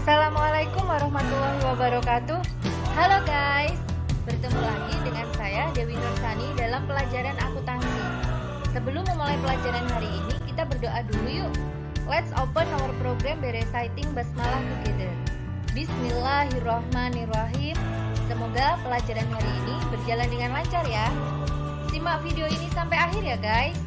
Assalamualaikum warahmatullahi wabarakatuh. Halo guys, bertemu lagi dengan saya Dewi Nursani dalam pelajaran akuntansi. Sebelum memulai pelajaran hari ini, kita berdoa dulu yuk. Let's open our program by reciting basmalah together. Bismillahirrahmanirrahim. Semoga pelajaran hari ini berjalan dengan lancar ya. Simak video ini sampai akhir ya guys.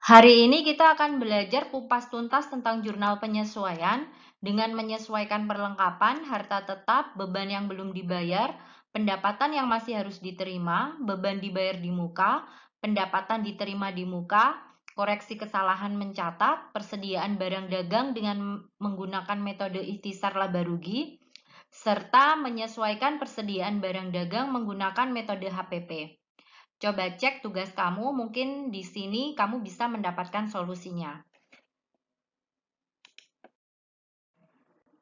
Hari ini kita akan belajar kupas tuntas tentang jurnal penyesuaian dengan menyesuaikan perlengkapan, harta tetap, beban yang belum dibayar, pendapatan yang masih harus diterima, beban dibayar di muka, pendapatan diterima di muka, koreksi kesalahan mencatat, persediaan barang dagang dengan menggunakan metode ikhtisar laba rugi, serta menyesuaikan persediaan barang dagang menggunakan metode HPP. Coba cek tugas kamu, mungkin di sini kamu bisa mendapatkan solusinya.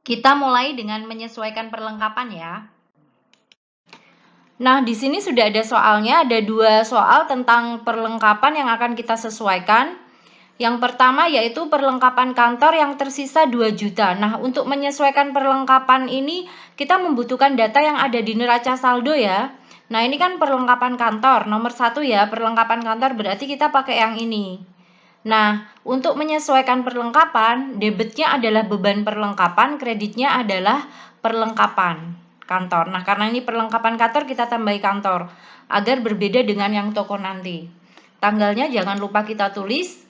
Kita mulai dengan menyesuaikan perlengkapan ya. Nah, di sini sudah ada soalnya, ada 2 soal tentang perlengkapan yang akan kita sesuaikan. Yang pertama yaitu perlengkapan kantor yang tersisa 2 juta. Nah, untuk menyesuaikan perlengkapan ini kita membutuhkan data yang ada di neraca saldo ya. Nah, ini kan perlengkapan kantor, nomor 1 ya, perlengkapan kantor berarti kita pakai yang ini. Nah, untuk menyesuaikan perlengkapan, debitnya adalah beban perlengkapan, kreditnya adalah perlengkapan kantor. Nah, karena ini perlengkapan kantor, kita tambahi kantor, agar berbeda dengan yang toko nanti. Tanggalnya jangan lupa kita tulis,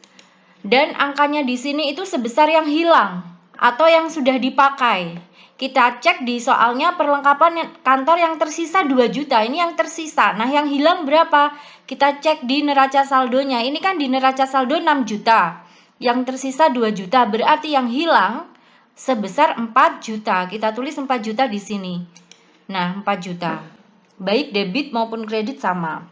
dan angkanya di sini itu sebesar yang hilang atau yang sudah dipakai. Kita cek di soalnya perlengkapan kantor yang tersisa 2 juta. Ini yang tersisa. Nah, yang hilang berapa? Kita cek di neraca saldonya. Ini kan di neraca saldo 6 juta. Yang tersisa 2 juta. Berarti yang hilang sebesar 4 juta. Kita tulis 4 juta di sini. Nah, 4 juta. Baik debit maupun kredit sama.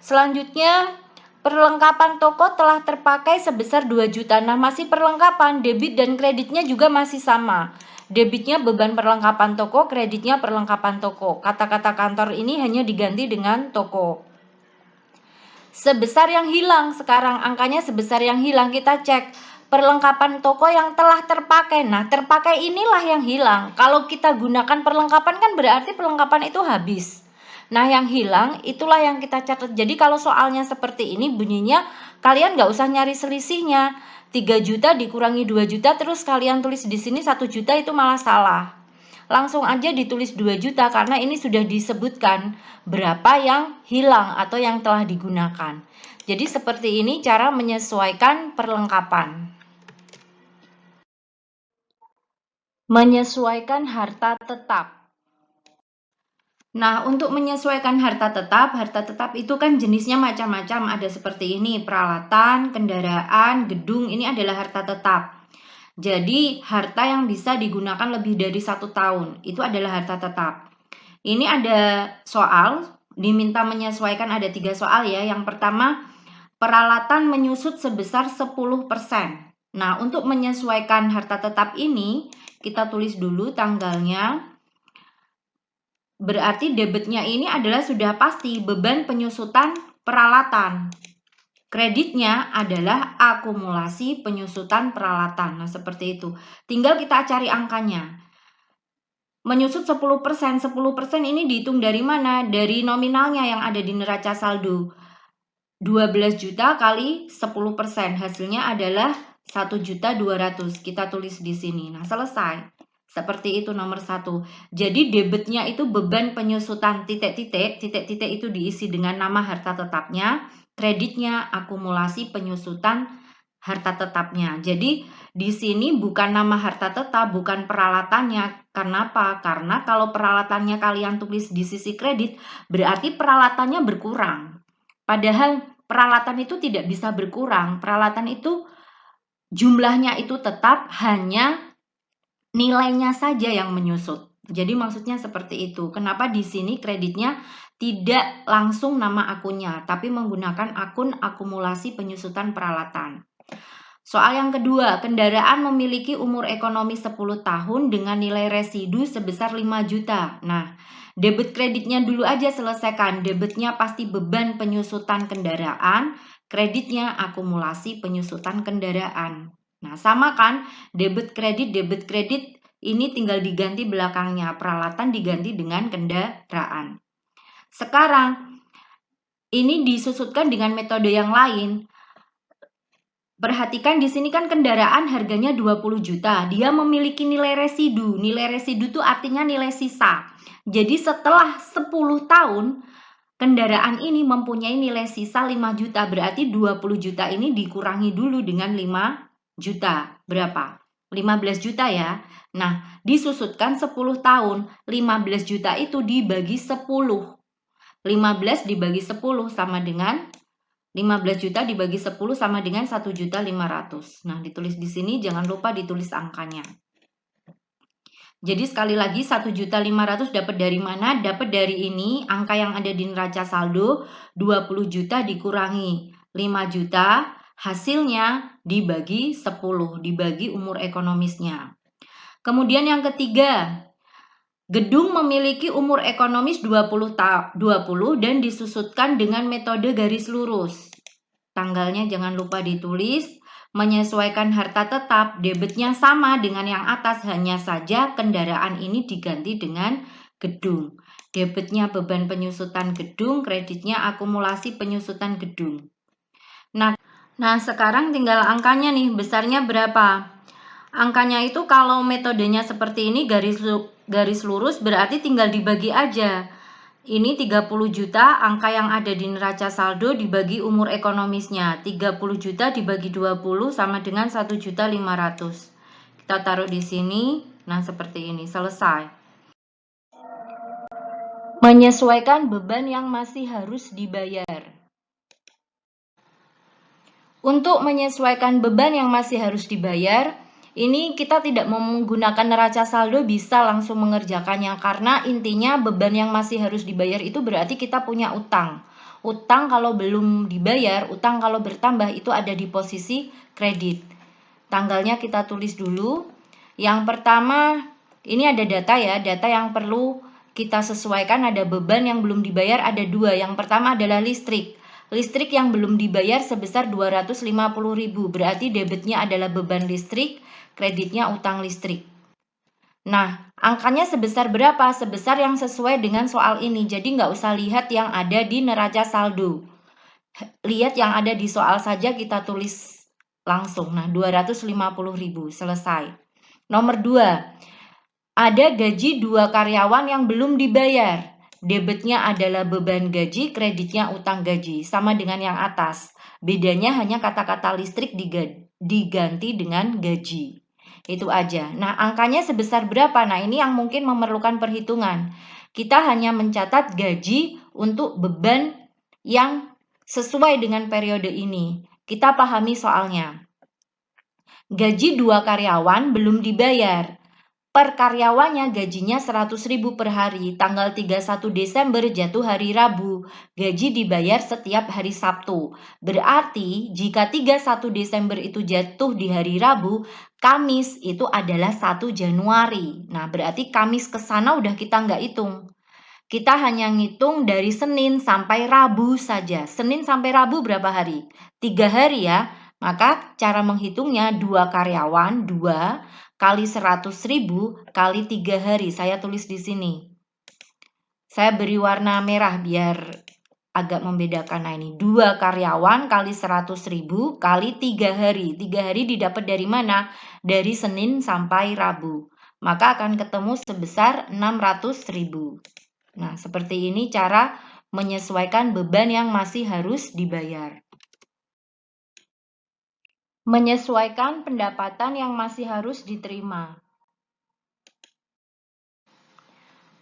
Selanjutnya, perlengkapan toko telah terpakai sebesar 2 juta. Nah, masih perlengkapan, debit dan kreditnya juga masih sama. Debitnya beban perlengkapan toko, kreditnya perlengkapan toko. Kata-kata kantor ini hanya diganti dengan toko. Sebesar yang hilang, sekarang angkanya sebesar yang hilang, kita cek. Perlengkapan toko yang telah terpakai. Nah, terpakai inilah yang hilang. Kalau kita gunakan perlengkapan kan berarti perlengkapan itu habis. Nah, yang hilang itulah yang kita catat. Jadi kalau soalnya seperti ini bunyinya, kalian nggak usah nyari selisihnya. 3 juta dikurangi 2 juta terus kalian tulis di sini 1 juta itu malah salah. Langsung aja ditulis 2 juta karena ini sudah disebutkan berapa yang hilang atau yang telah digunakan. Jadi seperti ini cara menyesuaikan perlengkapan. Menyesuaikan harta tetap. Nah, untuk menyesuaikan harta tetap itu kan jenisnya macam-macam. Ada seperti ini, peralatan, kendaraan, gedung, ini adalah harta tetap. Jadi, harta yang bisa digunakan lebih dari 1 tahun, itu adalah harta tetap. Ini ada soal, diminta menyesuaikan ada 3 soal ya. Yang pertama, peralatan menyusut sebesar 10%. Nah, untuk menyesuaikan harta tetap ini, kita tulis dulu tanggalnya. Berarti debitnya ini adalah sudah pasti beban penyusutan peralatan. Kreditnya adalah akumulasi penyusutan peralatan. Nah, seperti itu. Tinggal kita cari angkanya. Menyusut 10%. 10% ini dihitung dari mana? Dari nominalnya yang ada di neraca saldo. 12 juta kali 10%. Hasilnya adalah 1.200.000. Kita tulis di sini. Nah, selesai. Seperti itu nomor 1. Jadi debitnya itu beban penyusutan titik-titik itu diisi dengan nama harta tetapnya, kreditnya akumulasi penyusutan harta tetapnya. Jadi di sini bukan nama harta tetap, bukan peralatannya. Kenapa? Karena kalau peralatannya kalian tulis di sisi kredit, berarti peralatannya berkurang. Padahal peralatan itu tidak bisa berkurang. Peralatan itu jumlahnya itu tetap, hanya nilainya saja yang menyusut. Jadi maksudnya seperti itu. Kenapa di sini kreditnya tidak langsung nama akunnya, tapi menggunakan akun akumulasi penyusutan peralatan. Soal yang kedua, kendaraan memiliki umur ekonomi 10 tahun dengan nilai residu sebesar 5 juta. Nah, debit kreditnya dulu aja selesaikan. Debitnya pasti beban penyusutan kendaraan, kreditnya akumulasi penyusutan kendaraan. Nah, sama kan, debit kredit ini tinggal diganti belakangnya, peralatan diganti dengan kendaraan. Sekarang, ini disusutkan dengan metode yang lain. Perhatikan di sini kan kendaraan harganya 20 juta. Dia memiliki nilai residu. Nilai residu itu artinya nilai sisa. Jadi setelah 10 tahun, kendaraan ini mempunyai nilai sisa 5 juta. Berarti 20 juta ini dikurangi dulu dengan 5 juta. Berapa? 15 juta ya. Nah, disusutkan 10 tahun. 15 juta itu dibagi 10. 15 dibagi 10 sama dengan 15 juta dibagi 10 sama dengan 1.500.000. Nah, ditulis di sini jangan lupa ditulis angkanya. Jadi sekali lagi 1.500.000 dapat dari mana? Dapat dari ini, angka yang ada di neraca saldo 20 juta dikurangi 5 juta, hasilnya dibagi 10, dibagi umur ekonomisnya. Kemudian yang ketiga, gedung memiliki umur ekonomis 20 dan disusutkan dengan metode garis lurus. Tanggalnya jangan lupa ditulis. Menyesuaikan harta tetap, debitnya sama dengan yang atas, hanya saja kendaraan ini diganti dengan gedung. Debitnya beban penyusutan gedung, kreditnya akumulasi penyusutan gedung. Nah sekarang tinggal angkanya nih, besarnya berapa? Angkanya itu kalau metodenya seperti ini garis lurus berarti tinggal dibagi aja. Ini 30 juta, angka yang ada di neraca saldo dibagi umur ekonomisnya. 30 juta dibagi 20 sama dengan 1.500.000. Kita taruh di sini. Nah, seperti ini. Selesai. Menyesuaikan beban yang masih harus dibayar. Untuk menyesuaikan beban yang masih harus dibayar, ini kita tidak menggunakan neraca saldo bisa langsung mengerjakannya karena intinya beban yang masih harus dibayar itu berarti kita punya utang. Utang kalau belum dibayar, utang kalau bertambah itu ada di posisi kredit. Tanggalnya kita tulis dulu. Yang pertama, ini ada data ya, data yang perlu kita sesuaikan, ada beban yang belum dibayar ada 2. Yang pertama adalah listrik. Listrik yang belum dibayar sebesar 250.000, berarti debitnya adalah beban listrik, kreditnya utang listrik. Nah, angkanya sebesar berapa? Sebesar yang sesuai dengan soal ini, jadi nggak usah lihat yang ada di neraca saldo. Lihat yang ada di soal saja, kita tulis langsung. Nah, 250.000, selesai. Nomor 2, ada gaji 2 karyawan yang belum dibayar. Debitnya adalah beban gaji, kreditnya utang gaji, sama dengan yang atas. Bedanya hanya kata-kata listrik diganti dengan gaji. Itu aja. Nah, angkanya sebesar berapa? Nah, ini yang mungkin memerlukan perhitungan. Kita hanya mencatat gaji untuk beban yang sesuai dengan periode ini. Kita pahami soalnya. Gaji 2 karyawan belum dibayar. Per karyawannya gajinya 100.000 per hari, tanggal 31 Desember jatuh hari Rabu, gaji dibayar setiap hari Sabtu. Berarti jika 31 Desember itu jatuh di hari Rabu, Kamis itu adalah 1 Januari. Nah berarti Kamis ke sana udah kita nggak hitung. Kita hanya ngitung dari Senin sampai Rabu saja. Senin sampai Rabu berapa hari? 3 hari ya. Maka cara menghitungnya 2 karyawan, 2 kali 100.000 kali 3 hari. Saya tulis di sini. Saya beri warna merah biar agak membedakan. Nah ini 2 karyawan kali 100.000 kali 3 hari. 3 hari didapat dari mana? Dari Senin sampai Rabu. Maka akan ketemu sebesar 600.000. Nah seperti ini cara menyesuaikan beban yang masih harus dibayar. Menyesuaikan pendapatan yang masih harus diterima.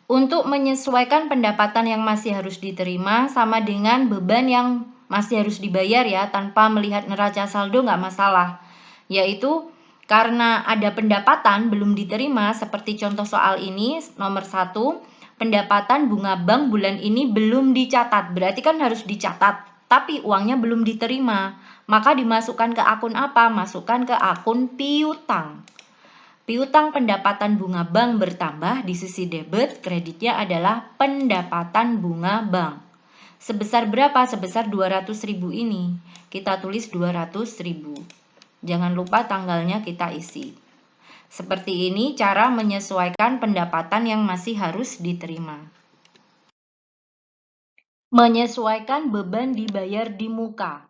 Untuk menyesuaikan pendapatan yang masih harus diterima sama dengan beban yang masih harus dibayar ya, tanpa melihat neraca saldo nggak masalah. Yaitu karena ada pendapatan belum diterima seperti contoh soal ini nomor 1, pendapatan bunga bank bulan ini belum dicatat. Berarti kan harus dicatat, tapi uangnya belum diterima. Maka dimasukkan ke akun apa? Masukkan ke akun piutang. Piutang pendapatan bunga bank bertambah di sisi debit, kreditnya adalah pendapatan bunga bank. Sebesar berapa? Sebesar 200.000 ini. Kita tulis 200.000. Jangan lupa tanggalnya kita isi. Seperti ini cara menyesuaikan pendapatan yang masih harus diterima. Menyesuaikan beban dibayar di muka.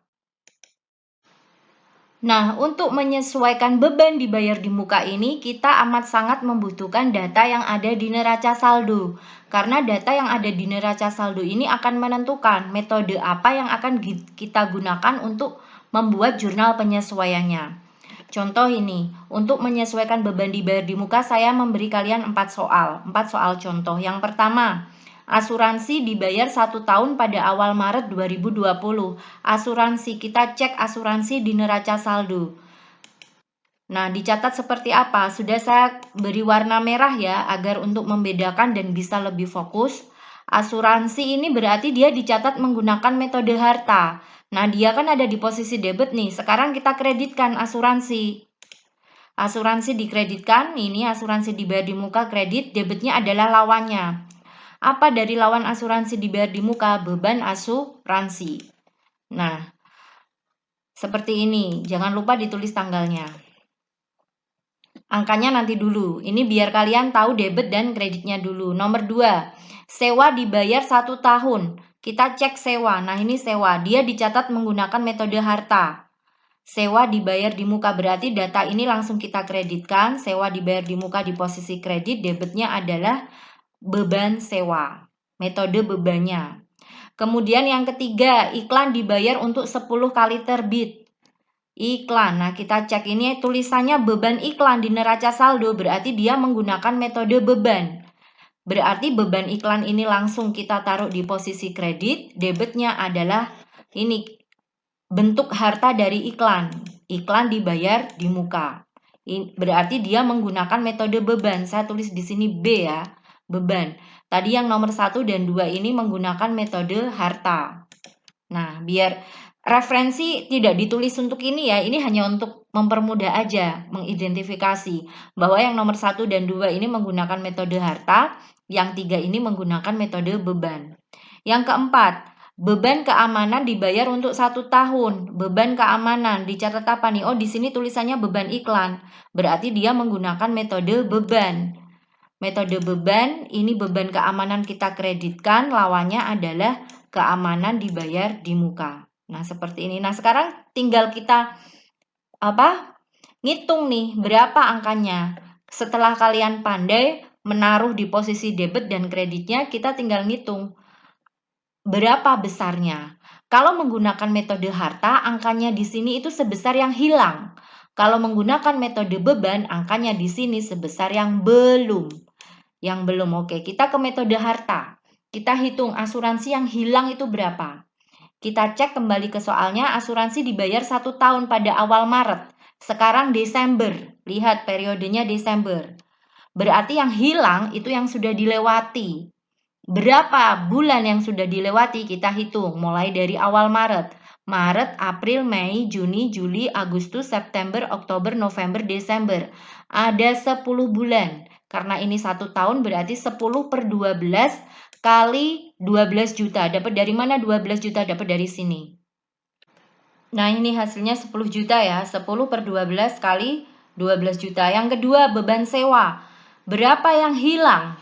Nah, untuk menyesuaikan beban dibayar di muka ini, kita amat sangat membutuhkan data yang ada di neraca saldo. Karena data yang ada di neraca saldo ini akan menentukan metode apa yang akan kita gunakan untuk membuat jurnal penyesuaiannya. Contoh ini, untuk menyesuaikan beban dibayar di muka, saya memberi kalian 4 soal contoh. Yang pertama, asuransi dibayar 1 tahun pada awal Maret 2020. Asuransi, kita cek asuransi di neraca saldo. Nah, dicatat seperti apa? Sudah saya beri warna merah ya, agar untuk membedakan dan bisa lebih fokus. Asuransi ini berarti dia dicatat menggunakan metode harta. Nah, dia kan ada di posisi debit nih. Sekarang kita kreditkan asuransi. Asuransi dikreditkan, ini asuransi dibayar di muka kredit, debitnya adalah lawannya. Apa dari lawan asuransi dibayar di muka? Beban asuransi. Nah, seperti ini. Jangan lupa ditulis tanggalnya. Angkanya nanti dulu. Ini biar kalian tahu debit dan kreditnya dulu. Nomor 2, sewa dibayar 1 tahun. Kita cek sewa. Nah, ini sewa. Dia dicatat menggunakan metode harta. Sewa dibayar di muka berarti data ini langsung kita kreditkan. Sewa dibayar di muka di posisi kredit. Debitnya adalah beban sewa. Metode bebannya. Kemudian yang ketiga, iklan dibayar untuk 10 kali terbit. Iklan, nah kita cek ini tulisannya beban iklan di neraca saldo, berarti dia menggunakan metode beban. Berarti beban iklan ini langsung kita taruh di posisi kredit, debitnya adalah ini bentuk harta dari iklan. Iklan dibayar di muka. Berarti dia menggunakan metode beban. Saya tulis di sini B ya, beban. Tadi yang nomor 1 dan 2 ini menggunakan metode harta. Nah, biar referensi tidak ditulis untuk ini ya, ini hanya untuk mempermudah aja mengidentifikasi bahwa yang nomor 1 dan 2 ini menggunakan metode harta, yang 3 ini menggunakan metode beban. Yang keempat, beban keamanan dibayar untuk 1 tahun. Beban keamanan dicatat apa nih? Oh, di sini tulisannya beban iklan. Berarti dia menggunakan metode beban. Metode beban, ini beban keamanan kita kreditkan, lawannya adalah keamanan dibayar di muka. Nah, seperti ini. Nah, sekarang tinggal kita ngitung nih berapa angkanya. Setelah kalian pandai menaruh di posisi debit dan kreditnya, kita tinggal ngitung berapa besarnya. Kalau menggunakan metode harta, angkanya di sini itu sebesar yang hilang. Kalau menggunakan metode beban, angkanya di sini sebesar yang belum. Yang belum. Oke, kita ke metode harta. Kita hitung asuransi yang hilang itu berapa. Kita cek kembali ke soalnya, asuransi dibayar 1 tahun pada awal Maret. Sekarang Desember. Lihat periodenya Desember. Berarti yang hilang itu yang sudah dilewati. Berapa bulan yang sudah dilewati kita hitung mulai dari awal Maret. Maret, April, Mei, Juni, Juli, Agustus, September, Oktober, November, Desember. Ada 10 bulan. Karena ini 1 tahun berarti 10 per 12 kali 12 juta. Dapat dari mana 12 juta? Dapat dari sini. Nah, ini hasilnya 10 juta ya. 10 per 12 kali 12 juta. Yang kedua, beban sewa. Berapa yang hilang?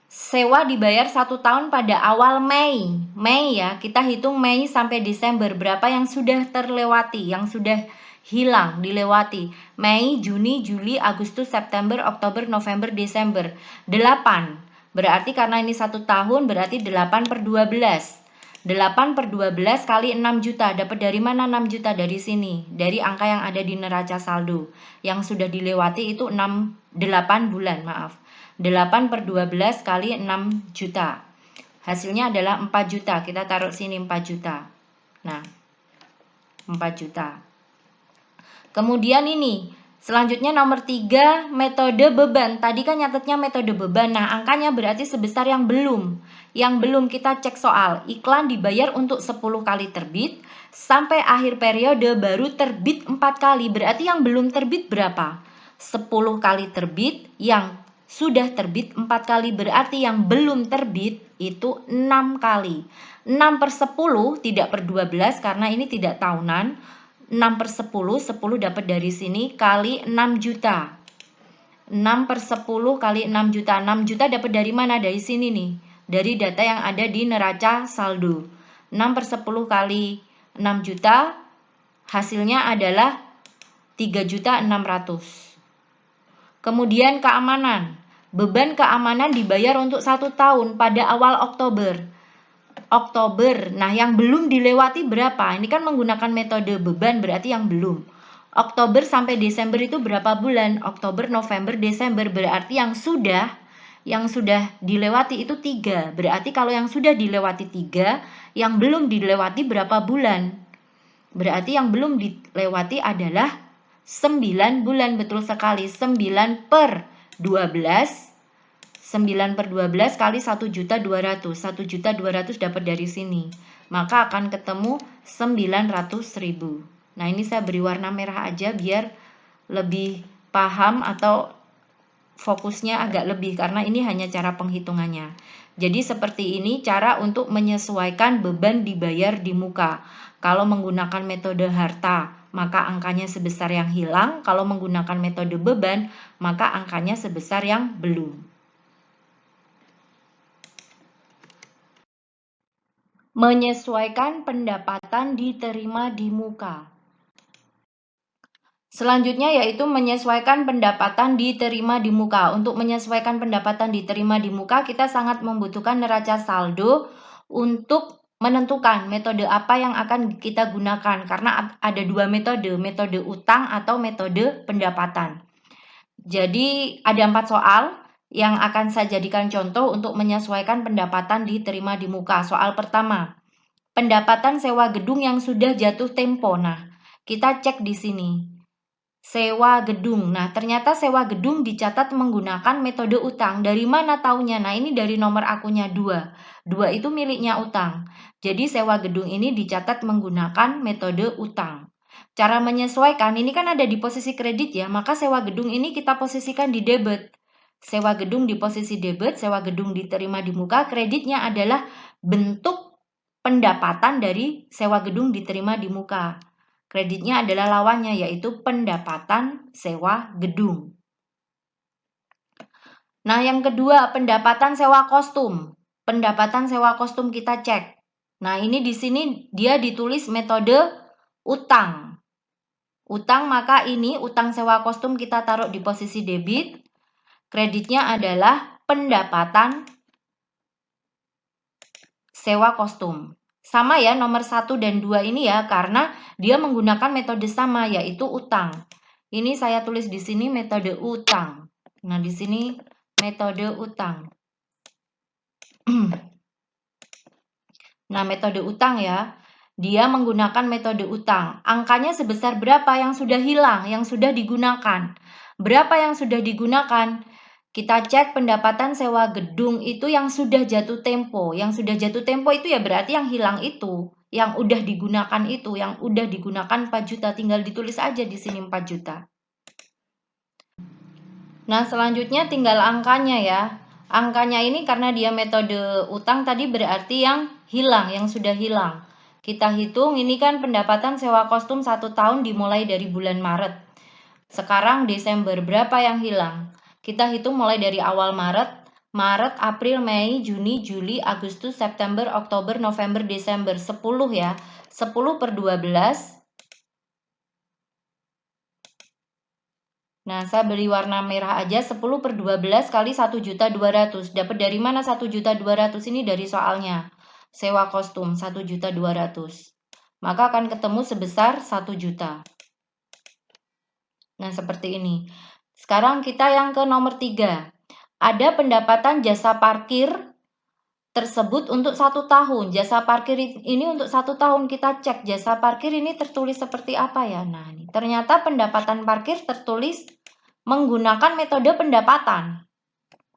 Sewa dibayar 1 tahun pada awal Mei. Mei ya, kita hitung Mei sampai Desember. Berapa yang sudah terlewati, yang sudah hilang, dilewati. Mei, Juni, Juli, Agustus, September, Oktober, November, Desember. 8. Berarti karena ini 1 tahun, berarti 8 per 12. 8 per 12 kali 6 juta. Dapat dari mana 6 juta? Dari sini. Dari angka yang ada di neraca saldo. Yang sudah dilewati itu 8 bulan, maaf. 8 per 12 kali 6 juta. Hasilnya adalah 4 juta. Kita taruh sini 4 juta. Nah, 4 juta. Kemudian ini, selanjutnya nomor 3, metode beban. Tadi kan nyatetnya metode beban. Nah, angkanya berarti sebesar yang belum. Yang belum kita cek soal. Iklan dibayar untuk 10 kali terbit. Sampai akhir periode baru terbit 4 kali. Berarti yang belum terbit berapa? 10 kali terbit, yang sudah terbit 4 kali, berarti yang belum terbit itu 6 kali. 6 per 10 tidak per 12 karena ini tidak tahunan. 6 per 10, 10 dapat dari sini kali 6 juta. 6 per 10 kali 6 juta. 6 juta dapat dari mana? Dari sini nih. Dari data yang ada di neraca saldo. 6 per 10 kali 6 juta hasilnya adalah 3.600.000. Kemudian keamanan. Beban keamanan dibayar untuk 1 tahun pada awal Oktober. Nah yang belum dilewati berapa? Ini kan menggunakan metode beban, berarti yang belum. Oktober sampai Desember itu berapa bulan? Oktober, November, Desember. Berarti yang sudah dilewati itu 3. Berarti kalau yang sudah dilewati 3, yang belum dilewati berapa bulan? Berarti yang belum dilewati adalah 9 bulan. Betul sekali. 9 per 12. 9 per 12 kali 1.200.000. 1.200.000 dapat dari sini. Maka akan ketemu 900.000. Nah ini saya beri warna merah aja biar lebih paham atau fokusnya agak lebih. Karena ini hanya cara penghitungannya. Jadi seperti ini cara untuk menyesuaikan beban dibayar di muka. Kalau menggunakan metode harta, maka angkanya sebesar yang hilang. Kalau menggunakan metode beban, maka angkanya sebesar yang belum. Menyesuaikan pendapatan diterima di muka. Selanjutnya yaitu menyesuaikan pendapatan diterima di muka. Untuk menyesuaikan pendapatan diterima di muka, kita sangat membutuhkan neraca saldo untuk menentukan metode apa yang akan kita gunakan. Karena ada 2 metode, metode utang atau metode pendapatan. Jadi ada 4 soal yang akan saya jadikan contoh untuk menyesuaikan pendapatan diterima di muka. Soal pertama, pendapatan sewa gedung yang sudah jatuh tempo. Nah, kita cek di sini. Sewa gedung. Nah, ternyata sewa gedung dicatat menggunakan metode utang. Dari mana taunya? Nah, ini dari nomor akunnya 2. 2 itu miliknya utang. Jadi sewa gedung ini dicatat menggunakan metode utang. Cara menyesuaikan, ini kan ada di posisi kredit ya, maka sewa gedung ini kita posisikan di debit. Sewa gedung di posisi debit, sewa gedung diterima di muka, kreditnya adalah bentuk pendapatan dari sewa gedung diterima di muka. Kreditnya adalah lawannya, yaitu pendapatan sewa gedung. Nah, yang kedua, pendapatan sewa kostum. Pendapatan sewa kostum kita cek. Nah, ini di sini dia ditulis metode utang. Utang, maka ini utang sewa kostum kita taruh di posisi debit. Kreditnya adalah pendapatan sewa kostum. Sama ya, nomor 1 dan 2 ini ya, karena dia menggunakan metode sama, yaitu utang. Ini saya tulis di sini metode utang. Nah, di sini metode utang. Nah, metode utang ya. Dia menggunakan metode utang. Angkanya sebesar berapa yang sudah hilang, yang sudah digunakan? Berapa yang sudah digunakan? Kita cek pendapatan sewa gedung itu yang sudah jatuh tempo. Yang sudah jatuh tempo itu ya berarti yang hilang itu. Yang udah digunakan itu. Yang udah digunakan 4 juta. Tinggal ditulis aja di sini 4 juta. Nah, selanjutnya tinggal angkanya ya. Angkanya ini karena dia metode utang tadi berarti yang hilang, yang sudah hilang. Kita hitung, ini kan pendapatan sewa kostum 1 tahun dimulai dari bulan Maret. Sekarang Desember, berapa yang hilang? Kita hitung mulai dari awal Maret. Maret, April, Mei, Juni, Juli, Agustus, September, Oktober, November, Desember. 10 ya. 10 per 12. Nah, saya beri warna merah aja. 10 per 12 kali 1.200.000. Dapat dari mana 1.200.000 ini? Dari soalnya. Sewa kostum 1.200.000. Maka akan ketemu sebesar 1 juta. Nah, seperti ini. Sekarang kita yang ke nomor 3. Ada pendapatan jasa parkir tersebut untuk 1 tahun. Jasa parkir ini untuk 1 tahun. Kita cek jasa parkir ini tertulis seperti apa ya. Nah, ini ternyata pendapatan parkir tertulis menggunakan metode pendapatan.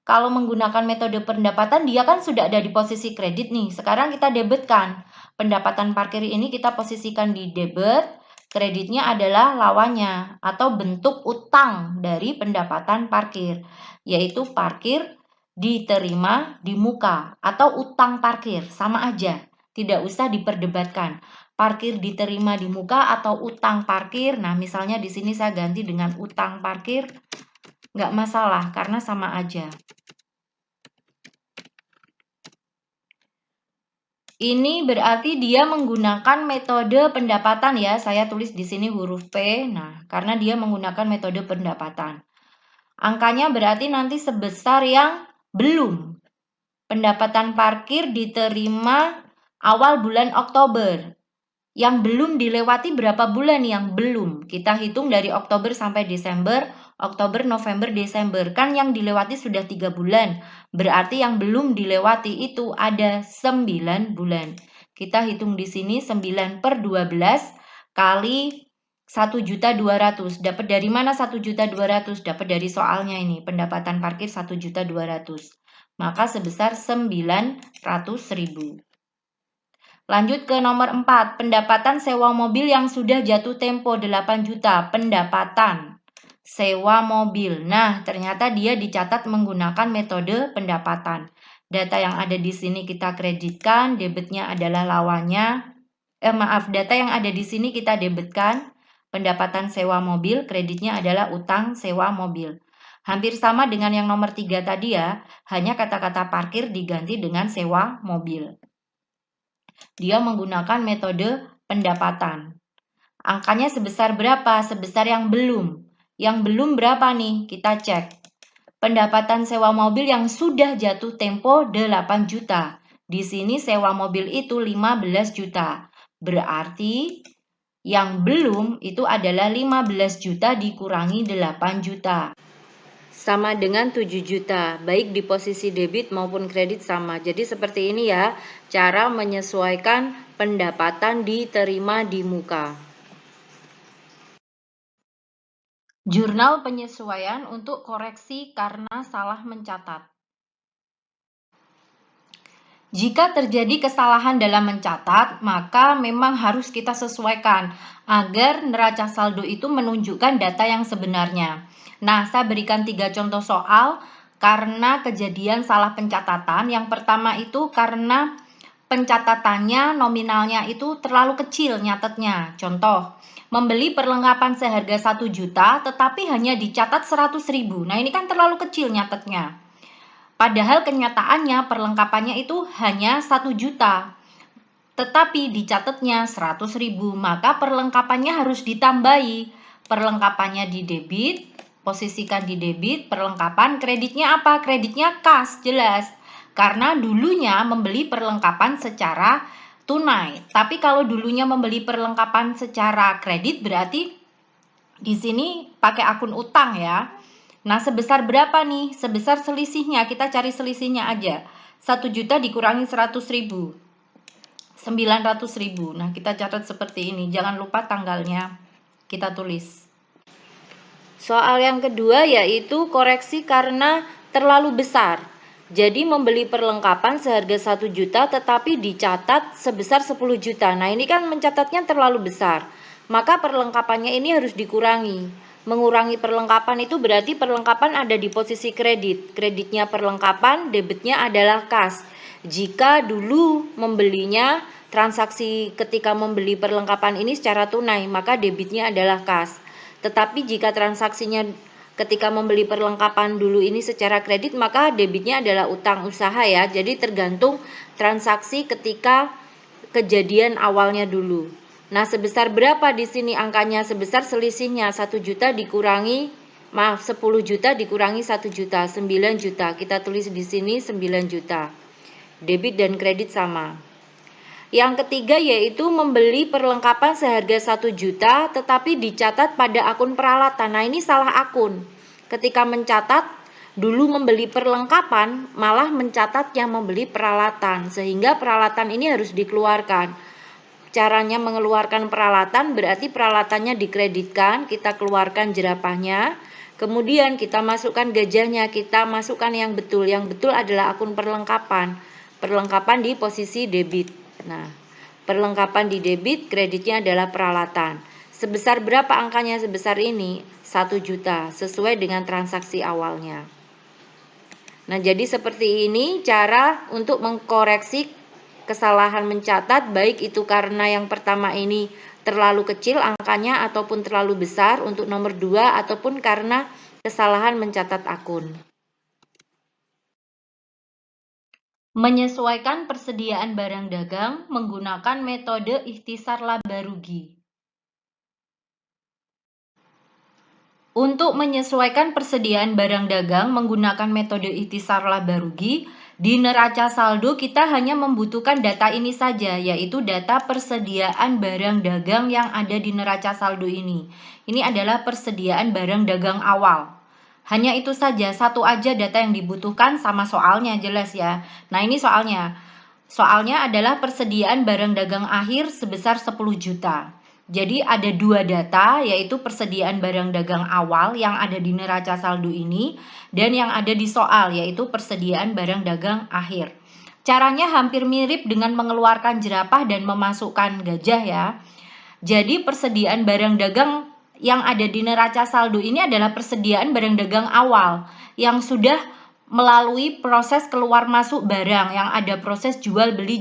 Kalau menggunakan metode pendapatan, dia kan sudah ada di posisi kredit nih. Sekarang kita debitkan. Pendapatan parkir ini kita posisikan di debit. Kreditnya adalah lawannya atau bentuk utang dari pendapatan parkir, yaitu parkir diterima di muka atau utang parkir, sama aja, tidak usah diperdebatkan. Parkir diterima di muka atau utang parkir. Nah, misalnya di sini saya ganti dengan utang parkir, nggak masalah karena sama aja. Ini berarti dia menggunakan metode pendapatan ya. Saya tulis di sini huruf P. Nah, karena dia menggunakan metode pendapatan. Angkanya berarti nanti sebesar yang belum. Pendapatan parkir diterima awal bulan Oktober. Yang belum dilewati berapa bulan yang belum? Kita hitung dari Oktober sampai Desember, Oktober, November, Desember. Kan yang dilewati sudah 3 bulan. Berarti yang belum dilewati itu ada 9 bulan. Kita hitung di sini 9 per 12 kali 1.200.000. Dapat dari mana 1.200.000? Dapat dari soalnya ini. Pendapatan parkir 1.200.000. Maka sebesar 900.000. Lanjut ke nomor 4, pendapatan sewa mobil yang sudah jatuh tempo 8 juta. Pendapatan sewa mobil. Nah, ternyata dia dicatat menggunakan metode pendapatan. Data yang ada di sini kita kreditkan, debitnya adalah lawannya. Data yang ada di sini kita debitkan. Pendapatan sewa mobil, kreditnya adalah utang sewa mobil. Hampir sama dengan yang nomor 3 tadi ya, hanya kata-kata parkir diganti dengan sewa mobil. Dia menggunakan metode pendapatan. Angkanya sebesar berapa? Sebesar yang belum. Yang belum berapa nih? Kita cek. Pendapatan sewa mobil yang sudah jatuh tempo 8 juta. Di sini sewa mobil itu 15 juta. Berarti yang belum itu adalah 15 juta dikurangi 8 juta. Sama dengan 7 juta, baik di posisi debit maupun kredit sama. Jadi seperti ini ya, cara menyesuaikan pendapatan diterima di muka. Jurnal penyesuaian untuk koreksi karena salah mencatat. Jika terjadi kesalahan dalam mencatat, maka memang harus kita sesuaikan agar neraca saldo itu menunjukkan data yang sebenarnya. Nah, saya berikan 3 contoh soal karena kejadian salah pencatatan. Yang pertama itu karena pencatatannya nominalnya itu terlalu kecil nyatetnya. Contoh, membeli perlengkapan seharga 1 juta tetapi hanya dicatat 100.000. Nah, ini kan terlalu kecil nyatetnya. Padahal kenyataannya perlengkapannya itu hanya 1 juta. Tetapi dicatatnya 100.000, maka perlengkapannya harus ditambahi. Perlengkapannya di debit, posisikan di debit, perlengkapan, kreditnya apa? Kreditnya kas, jelas. Karena dulunya membeli perlengkapan secara tunai. Tapi kalau dulunya membeli perlengkapan secara kredit berarti di sini pakai akun utang ya. Nah, sebesar berapa nih? Sebesar selisihnya, kita cari selisihnya aja. 1 juta dikurangi 100.000. 900.000. Nah, kita catat seperti ini. Jangan lupa tanggalnya kita tulis. Soal yang kedua yaitu koreksi karena terlalu besar. Jadi membeli perlengkapan seharga 1 juta tetapi dicatat sebesar 10 juta. Nah, ini kan mencatatnya terlalu besar. Maka perlengkapannya ini harus dikurangi. Mengurangi perlengkapan itu berarti perlengkapan ada di posisi kredit. Kreditnya perlengkapan, debitnya adalah kas. Jika dulu membelinya, transaksi ketika membeli perlengkapan ini secara tunai, maka debitnya adalah kas. Tetapi jika transaksinya ketika membeli perlengkapan dulu ini secara kredit, maka debitnya adalah utang usaha ya. Jadi tergantung transaksi ketika kejadian awalnya dulu. Nah, sebesar berapa di sini angkanya? Sebesar selisihnya 1 juta dikurangi 10 juta dikurangi 1 juta, 9 juta. Kita tulis di sini 9 juta. Debit dan kredit sama. Yang ketiga yaitu membeli perlengkapan seharga 1 juta tetapi dicatat pada akun peralatan. Nah, ini salah akun. Ketika mencatat dulu membeli perlengkapan malah mencatat yang membeli peralatan, sehingga peralatan ini harus dikeluarkan. Caranya mengeluarkan peralatan berarti peralatannya dikreditkan, kita keluarkan jerapahnya, kemudian kita masukkan gajahnya, kita masukkan yang betul. Yang betul adalah akun perlengkapan. Perlengkapan di posisi debit. Nah, perlengkapan di debit, kreditnya adalah peralatan. Sebesar berapa angkanya sebesar ini? 1 juta, sesuai dengan transaksi awalnya. Nah, jadi seperti ini cara untuk mengkoreksi kesalahan mencatat, baik itu karena yang pertama ini terlalu kecil angkanya ataupun terlalu besar untuk nomor 2 ataupun karena kesalahan mencatat akun. Menyesuaikan persediaan barang dagang menggunakan metode ikhtisar laba rugi. Untuk menyesuaikan persediaan barang dagang menggunakan metode ikhtisar laba rugi, di neraca saldo kita hanya membutuhkan data ini saja, yaitu data persediaan barang dagang yang ada di neraca saldo ini. Ini adalah persediaan barang dagang awal. Hanya itu saja, satu aja data yang dibutuhkan sama soalnya, jelas ya. Nah, ini soalnya. Soalnya adalah persediaan barang dagang akhir sebesar 10 juta. Jadi ada dua data, yaitu persediaan barang dagang awal yang ada di neraca saldo ini dan yang ada di soal, yaitu persediaan barang dagang akhir. Caranya hampir mirip dengan mengeluarkan jerapah dan memasukkan gajah ya. Jadi persediaan barang dagang yang ada di neraca saldo ini adalah persediaan barang dagang awal yang sudah melalui proses keluar masuk barang, yang ada proses jual beli.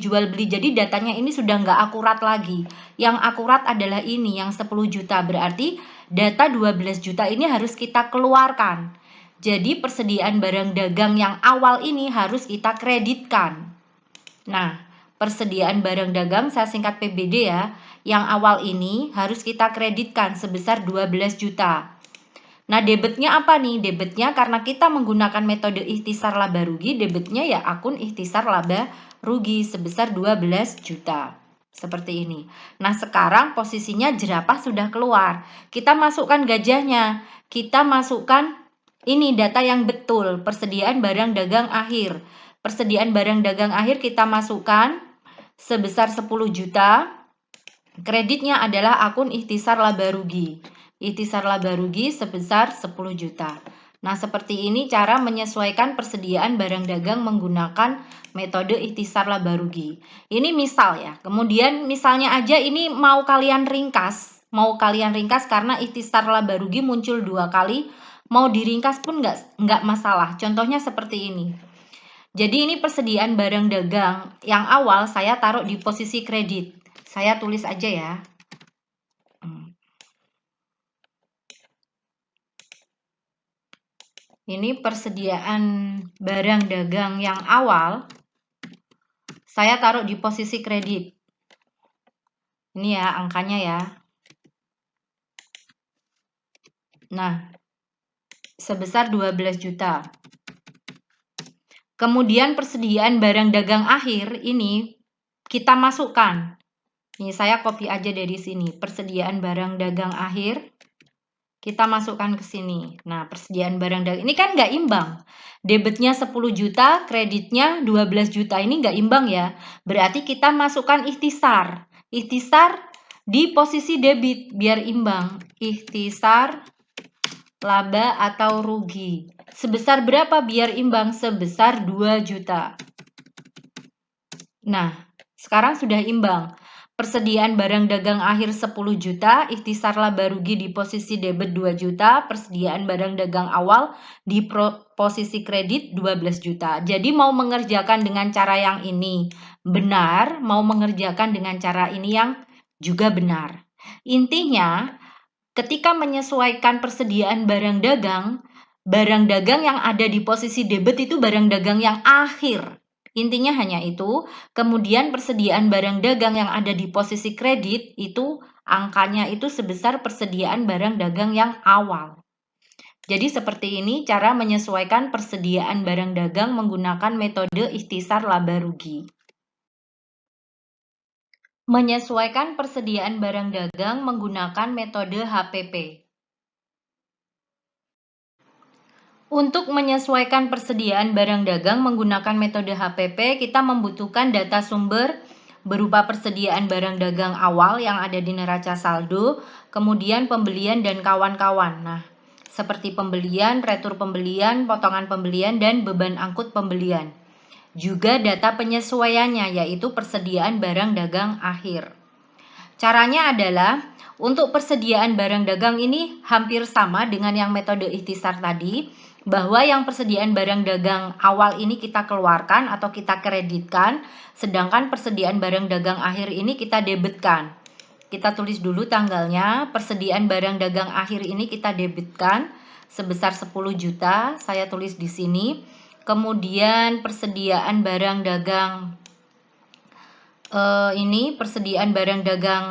Jadi datanya ini sudah nggak akurat lagi. Yang akurat adalah ini yang 10 juta, berarti data 12 juta ini harus kita keluarkan. Jadi persediaan barang dagang yang awal ini harus kita kreditkan. Nah, persediaan barang dagang saya singkat PBD ya, yang awal ini harus kita kreditkan sebesar 12 juta. Nah, debitnya apa nih? Debitnya karena kita menggunakan metode ikhtisar laba rugi, debitnya ya akun ikhtisar laba rugi sebesar 12 juta. Seperti ini. Nah, sekarang posisinya jerapah sudah keluar. Kita masukkan gajahnya. Kita masukkan ini data yang betul, persediaan barang dagang akhir. Persediaan barang dagang akhir kita masukkan sebesar 10 juta. Kreditnya adalah akun ikhtisar laba rugi. Ikhtisar laba rugi sebesar 10 juta. Nah, seperti ini cara menyesuaikan persediaan barang dagang menggunakan metode ikhtisar laba rugi. Ini misal ya. Kemudian misalnya aja ini mau kalian ringkas. Karena ikhtisar laba rugi muncul 2 kali. Mau diringkas pun nggak masalah. Contohnya seperti ini. Jadi ini persediaan barang dagang yang awal saya taruh di posisi kredit. Saya tulis aja ya. Ini persediaan barang dagang yang awal saya taruh di posisi kredit. Ini ya angkanya ya. Nah, sebesar 12 juta. Kemudian persediaan barang dagang akhir ini kita masukkan. Ini saya copy aja dari sini. Persediaan barang dagang akhir kita masukkan ke sini. Nah, persediaan barang dagang ini kan nggak imbang. Debitnya 10 juta, kreditnya 12 juta. Ini nggak imbang ya. Berarti kita masukkan ikhtisar. Ikhtisar di posisi debit biar imbang. Ikhtisar laba atau rugi. Sebesar berapa biar imbang? Sebesar 2 juta. Nah, sekarang sudah imbang. Persediaan barang dagang akhir 10 juta, ikhtisar laba rugi di posisi debit 2 juta, persediaan barang dagang awal di posisi kredit 12 juta. Jadi mau mengerjakan dengan cara yang ini benar, mau mengerjakan dengan cara ini yang juga benar. Intinya, ketika menyesuaikan persediaan barang dagang yang ada di posisi debit itu barang dagang yang akhir. Intinya hanya itu. Kemudian persediaan barang dagang yang ada di posisi kredit itu angkanya itu sebesar persediaan barang dagang yang awal. Jadi seperti ini cara menyesuaikan persediaan barang dagang menggunakan metode ikhtisar laba rugi. Menyesuaikan persediaan barang dagang menggunakan metode HPP. Untuk menyesuaikan persediaan barang dagang menggunakan metode HPP, kita membutuhkan data sumber berupa persediaan barang dagang awal yang ada di neraca saldo, kemudian pembelian dan kawan-kawan. Nah, seperti pembelian, retur pembelian, potongan pembelian, dan beban angkut pembelian. Juga data penyesuaiannya, yaitu persediaan barang dagang akhir. Caranya adalah, untuk persediaan barang dagang ini hampir sama dengan yang metode ikhtisar tadi. bahwa yang persediaan barang dagang awal ini kita keluarkan atau kita kreditkan, sedangkan persediaan barang dagang akhir ini kita debitkan. Kita tulis dulu tanggalnya, persediaan barang dagang akhir ini kita debitkan sebesar 10 juta, saya tulis di sini. Kemudian persediaan barang dagang ini persediaan barang dagang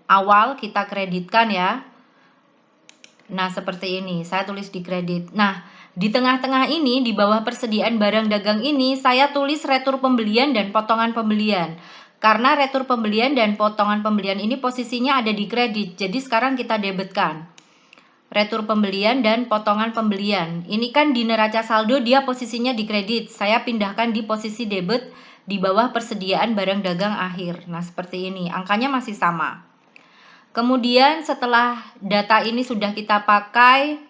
awal kita kreditkan ya. Nah, seperti ini, saya tulis di kredit. Nah, di tengah-tengah ini, di bawah persediaan barang dagang ini, saya tulis retur pembelian dan potongan pembelian. Karena retur pembelian dan potongan pembelian ini posisinya ada di kredit, jadi sekarang kita debitkan. Retur pembelian dan potongan pembelian. Ini kan di neraca saldo dia posisinya di kredit, saya pindahkan di posisi debit di bawah persediaan barang dagang akhir. Nah, seperti ini, angkanya masih sama. Kemudian setelah data ini sudah kita pakai,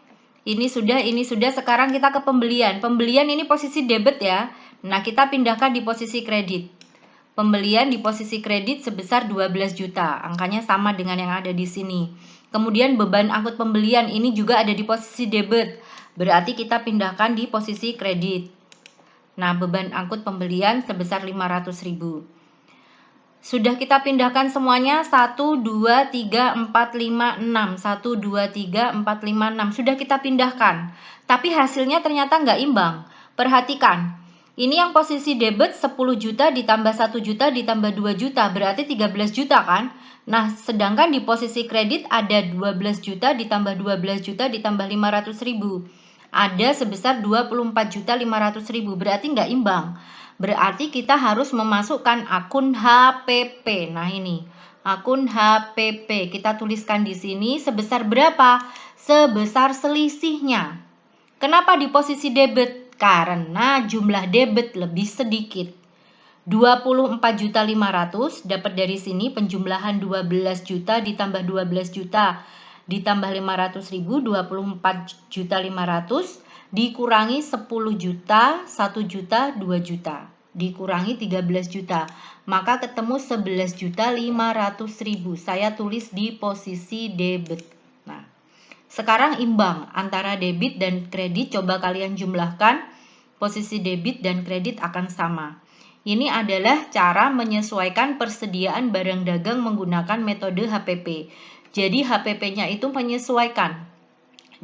ini sudah, sekarang kita ke pembelian. Pembelian ini posisi debit ya. Nah, kita pindahkan di posisi kredit. Pembelian di posisi kredit sebesar 12 juta. Angkanya sama dengan yang ada di sini. Kemudian beban angkut pembelian ini juga ada di posisi debit. Berarti kita pindahkan di posisi kredit. Nah, beban angkut pembelian sebesar 500.000. Sudah kita pindahkan semuanya 1, 2, 3, 4, 5, 6. 1, 2, 3, 4, 5, 6. Sudah kita pindahkan. Tapi hasilnya ternyata nggak imbang. Perhatikan. Ini yang posisi debit 10 juta ditambah 1 juta ditambah 2 juta. Berarti 13 juta kan? Nah, sedangkan di posisi kredit ada 12 juta ditambah 12 juta ditambah 500.000. Ada sebesar 24.500.000. Berarti nggak imbang. Berarti kita harus memasukkan akun HPP. Nah, ini akun HPP. Kita tuliskan di sini sebesar berapa? Sebesar selisihnya. Kenapa di posisi debit? Karena jumlah debit lebih sedikit. 24.500.000 dapat dari sini penjumlahan 12 juta ditambah 12 juta ditambah 500.000, 24.500.000 dikurangi 10 juta, 1 juta, 2 juta. Dikurangi 13 juta. Maka ketemu 11.500.000. Saya tulis di posisi debit. Nah, sekarang imbang antara debit dan kredit. Coba kalian jumlahkan. Posisi debit dan kredit akan sama. Ini adalah cara menyesuaikan persediaan barang dagang menggunakan metode HPP. Jadi HPP-nya itu menyesuaikan.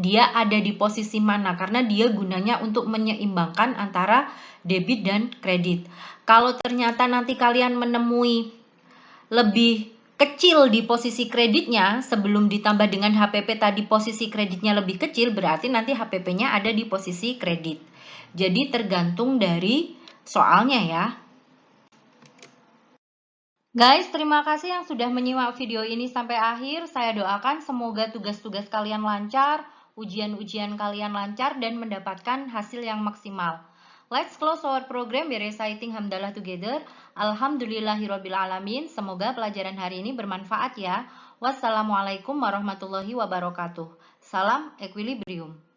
Dia ada di posisi mana karena dia gunanya untuk menyeimbangkan antara debit dan kredit. Kalau ternyata nanti kalian menemui lebih kecil di posisi kreditnya sebelum ditambah dengan HPP tadi posisi kreditnya lebih kecil, berarti nanti HPP-nya ada di posisi kredit. Jadi tergantung dari soalnya ya. Guys, terima kasih yang sudah menyimak video ini sampai akhir. Saya doakan semoga tugas-tugas kalian lancar, ujian-ujian kalian lancar, dan mendapatkan hasil yang maksimal. Let's close our program by reciting hamdalah together. Alhamdulillahirrabbilalamin. Semoga pelajaran hari ini bermanfaat ya. Wassalamualaikum warahmatullahi wabarakatuh. Salam equilibrium.